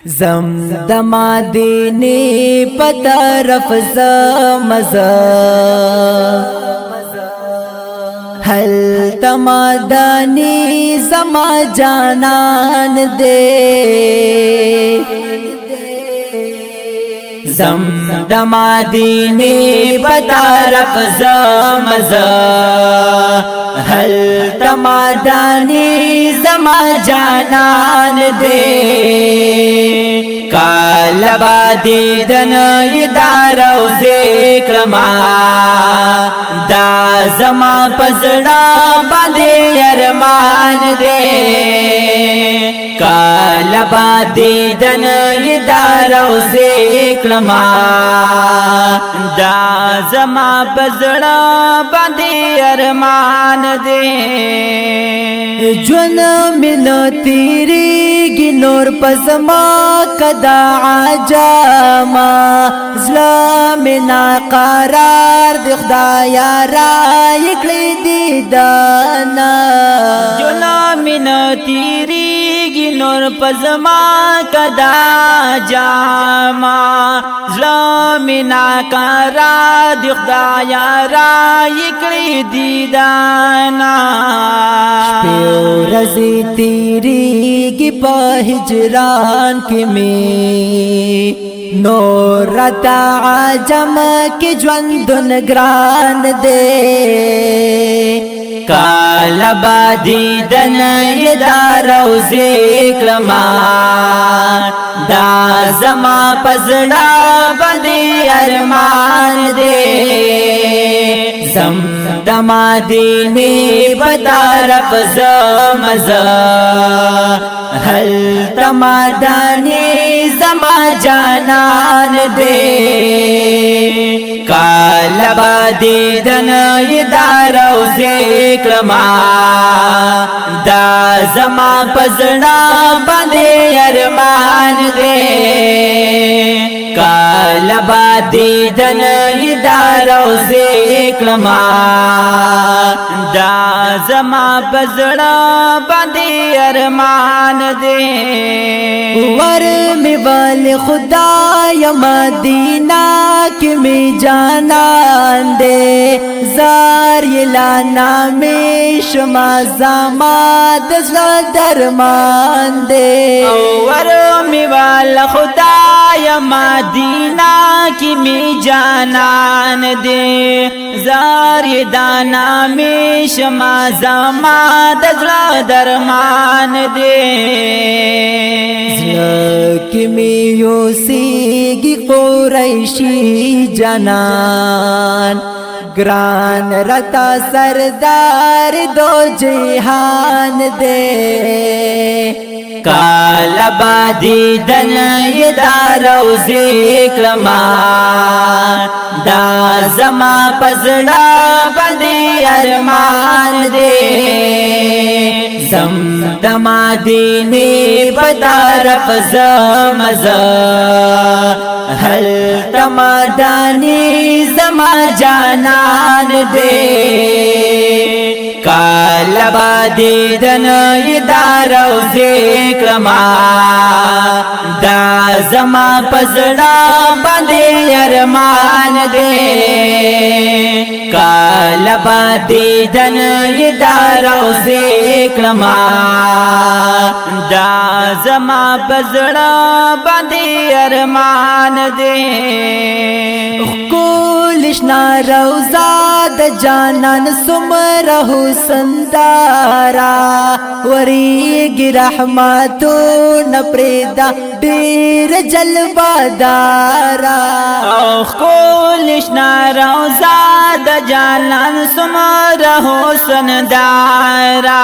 زم د مدینه په طرف زمزه هل تمدنی زما جانان دے زم د مدینه په طرف زمزه هل تمدنی زما جانان دے کالا بادی دن یدار او ذکرما دا زما پزڑا باندې ارمان دے کالا بادی دن یدار او ذکرما دا زما پزڑا باندې ارمان دے جون من تیری گی نور پزما کدا عجاما ظلمنا قرار دی خدایا را یکلی دی دانا جونا من تیریگی نور پزما کدا جاما ظلمنا قرار دی خدایا را یکلی دی دانا شپیو رزی تیریگی پا ہجران کی میں نور تا عجم کی جوندن گران دے کالا بادی دن یدار او ذکرما دا زما پزڑا بدی ارمان دے زم دما دینی بطارف زمزا هل تمدنی زما جانان دے کالا بادی دن یدار او ذکرما دا زما پزڑا باندې ارمان دے کالا بادی دن یدار او ذکرما دا زما پزڑا باندې ارمان دے ور می بال خدای مدینہ کی می جانان دے زار یلانا می شما زما دزلا درمان دے ور می بال خدای مدینہ کی می جانان دے زار یلانا می شما زما دزلا درمان دے زلکی می یوسیگی قریشی جانان گران رتا سردار دو جہان دے کالا بادی دن یدار او ذکرما دا زما پزڑا باندې ارمان دے زم دما دینی پتارف زمزا هل تمدنی زما جانان دے کالا بادی دن یدار او ذکرما دا زما پزڑا باندې ارمان دے کالا بادی دن یدار او ذکرما دا زما پزڑا باندې ارمان دے کولشنا روزا د جانان سمر حسن دارا وریگی رحمتو نپریدا دیر جلبہ دارا کولشنا روزا د جانان سمر حسن دارا